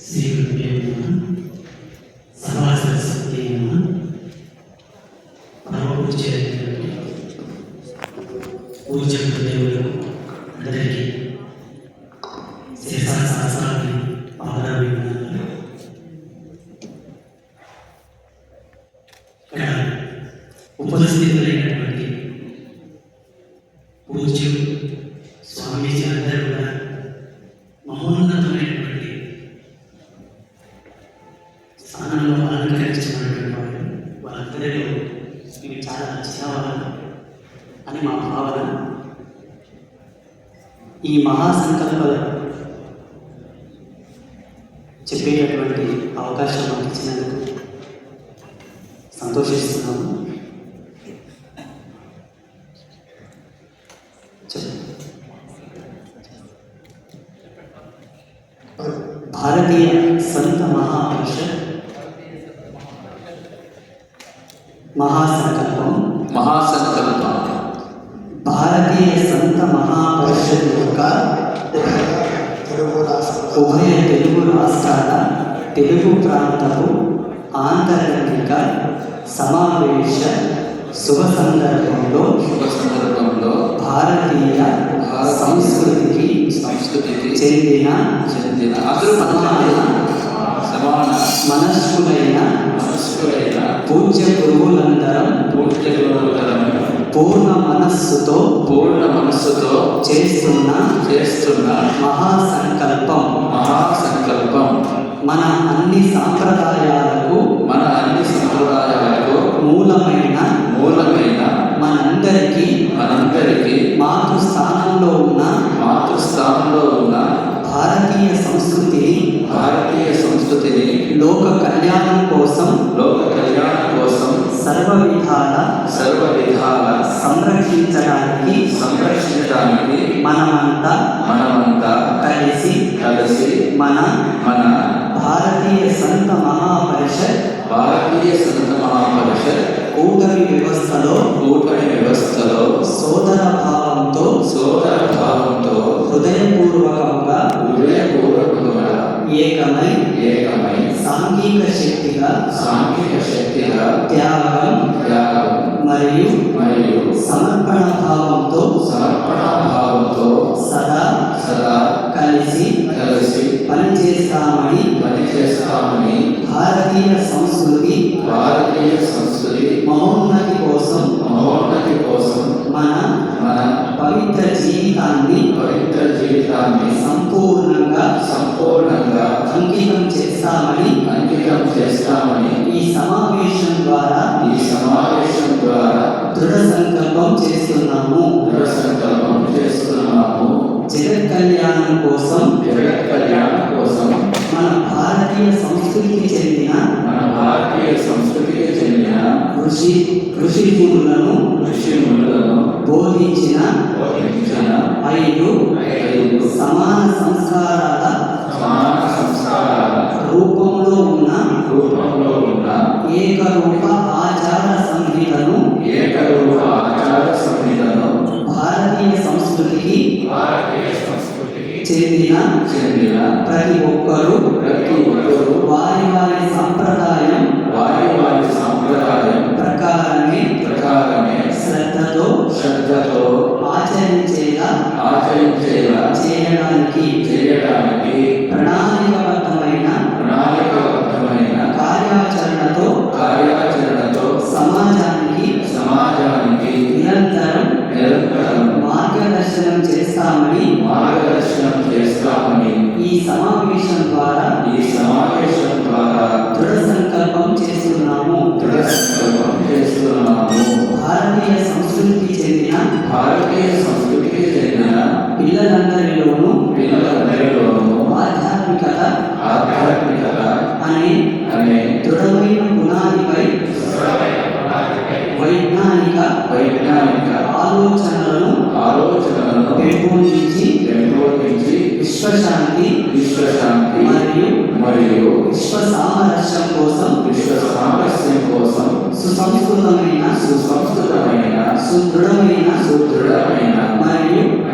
శ్రీ గురుభ్యో నమః. సర్వసరస్వతీ నమః. పరమ పూజ్యులైనటువంటి పూజ్య గురుదేవులు అందరికీ శిరసా సహస్రాన్ని పాదాభివందనాలు. ఇక్కడ ఉపస్థితులైనటువంటి పూజ్యులు స్వామీజీ అందరూ కూడా మహోన్నతమైనటువంటి స్థానంలో అలంకరించబడినటువంటి వాళ్ళు. వాళ్ళందరిలో ఇవి చాలా చిన్నవాళ్ళు అని మా భావన. ఈ మహాసంకల్ప చెప్పేటటువంటి అవకాశం మాకు ఇచ్చినందుకు సంతోషిస్తున్నాము. భారతీయ సంత మహాపరిషత్ మహాసంకల్పం భారతీయ సంత మహాపరిషత్ యొక్క ఉభయ తెలుగు రాష్ట్రాల తెలుగు ప్రాంతపు ఆంతరంగిక సమావేశ శుభ సందర్భంలో భారతీయ సంస్కృతికి చెందిన సమాన మనస్కులైన పూజ్య గురువులందరం పూర్ణ మనస్సుతో చేస్తున్న మహాసంకల్పం మన అన్ని సాంప్రదాయాలకు మూలమైన మనందరికీ మాతృస్థానంలో ఉన్న భారతీయ సంస్కృతిని లోక కళ్యాణం కోసం సర్వ విధాల సంరక్షించడానికి మనమంతా కలిసి మన భారతీయ సంత మహాపరిషత్ కూటమి వ్యవస్థలో సోదర భావంతో హృదయపూర్వకంగా ఏకమై సాంఘిక శక్తిగా త్యాగం మరియు సమర్పణ భావంతో సదా కలిసి పనిచేస్తామని భారతీయ సంస్కృతి మహోన్నతి కోసం మన పవిత్ర జీవితాన్ని సంపూర్ణంగా అంకితం చేస్తామని ఈ సమావేశం ద్వారా దృఢ సంకల్పం చేస్తున్నాము. జగత్ కళ్యాణం కోసం మన భారతీయ సంస్కృతికి చెందిన ఋషి మునులను బోధించిన 5 సమాన సంస్కారాల రూపంలో ఉన్న ఏకరూప ఆచార సంహితను భారతీయ సంస్కృతికి చెందిన ప్రతి ఒక్కరూ వారి సంప్రదాయం ప్రకారమే శ్రద్ధతో ఆచరించేలా చేయడానికి ప్రణాళికబద్ధమైన కార్యాచరణతో సమాజానికి నిరంతరం మార్గదర్శనం చేస్తామని ఈ సమావేశం ద్వారా దృఢ సంకల్పం చేస్తున్నాము. భారతీయ సంస్కృతికి చెందిన పిల్లలందరిలోనూ ఆధ్యాత్మికత అనే దృఢమైన పునాదిపై వైజ్ఞానిక ఆలోచనలను పెంపొందించి విశ్వశాంతి మరియు విశ్వ సామరస్యం కోసం సుసంస్కృతమైన సుదృఢమైన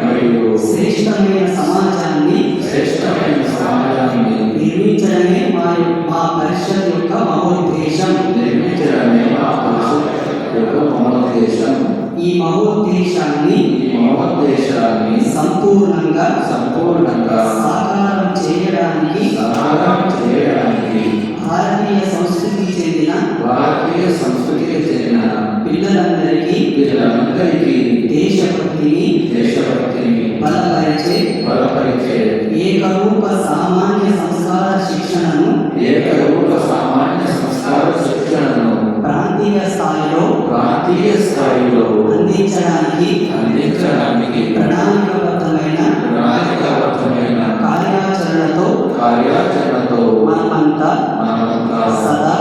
మరియు శ్రేష్టమైన సమాజాన్ని నిర్మించడానికి ఈ మహోద్దేశాన్ని సంపూర్ణంగా సాకారం చేయడానికి భారతీయ సంస్కృతికి చెందిన పిల్లలందరికీ దేశభక్తిని బలపరిచే ఏకరూప సామాన్య సంస్కార శిక్షణను ప్రాంతీయ స్థాయిలో అందించడానికి ప్రణాళికాబద్ధమైన కార్యాచరణతో మనమంతా సదా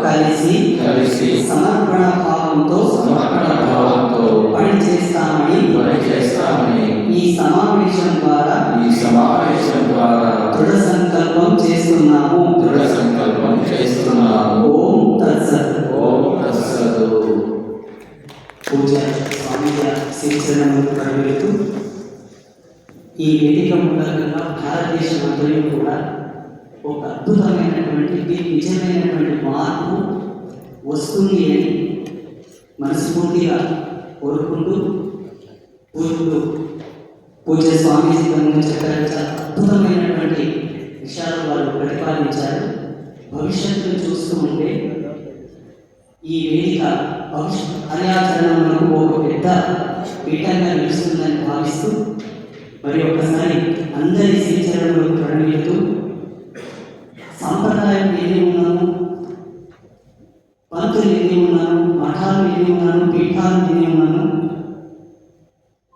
కలిసి సమర్పణ భావంతో పనిచేస్తామని ఈ సమావేశం ద్వారా దృఢ సంకల్పం చేస్తున్నాము. ఓం తత్సత్. పూజ స్వామి శిక్షణను ప్రవేశిస్తూ ఈ వేదిక మూలంగా భారతదేశం అందరూ కూడా ఒక అద్భుతమైనటువంటి నిజమైనటువంటి మార్పు వస్తుంది అని మనస్ఫూర్తిగా కోరుకుంటూ పూజ స్వామీజీ చెప్పారు. చాలా అద్భుతమైనటువంటి విషయాలు వారు ప్రతిపాదించారు. భవిష్యత్తును చూస్తూ ఉంటే ఈ వేదిక భవిష్యత్ కార్యాచరణకు ఒక పెద్ద పీఠంగా నిలుస్తుందని భావిస్తూ మరి ఒక్కసారి అందరి శ్రీచరణలో ప్రణమిస్తూ సాంప్రదాయం ఎన్ని ఉన్నాము, పంతులు ఎన్ని ఉన్నాను, మఠాలు ఎన్ని ఉన్నాను, పీఠాలు ఎన్ని ఉన్నాను,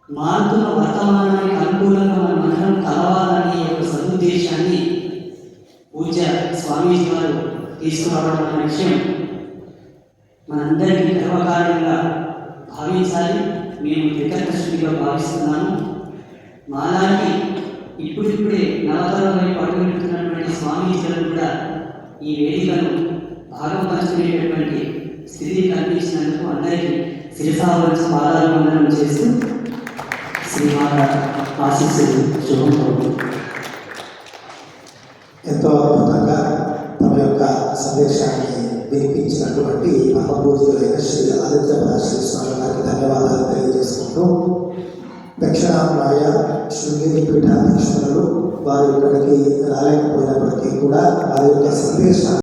మారుతున్న వర్తమానానికి అనుకూలంగా మన మఠం కలవాలనే యొక్క సదుద్దేశాన్ని పూజ స్వామీజీ వారు తీసుకురావడం అనే విషయం మనందరికీ గర్వకార్యంగా భావించాలి. మేము వికటశుద్ధిగా భావిస్తున్నాము. మాలాంటి ఇప్పుడిప్పుడే నవతరం వైపు అడుగుపెడుతున్నటువంటి స్వామీజీలను కూడా ఈ వేదికను భాగం పంచుకునేటటువంటి స్థితిని కల్పించినందుకు అందరికీ శిరసావలసి పాదాభివందనం చేస్తూ శ్రీమాత ఆశీస్సులు శుభం. ఎంతో అద్భుతంగా తమ యొక్క సందేశాన్ని వినిపించినటువంటి మహాపూజ్యులైన శ్రీ ఆదిత్య శ్రీ స్వామి గారికి ధన్యవాదాలు తెలియజేసుకుంటూ దక్షిణాంధ్రాయ శృంగేరి పీఠాధ్యక్షులు వారు ఇక్కడికి రాలేకపోయినప్పటికీ కూడా వారి యొక్క సందేశాన్ని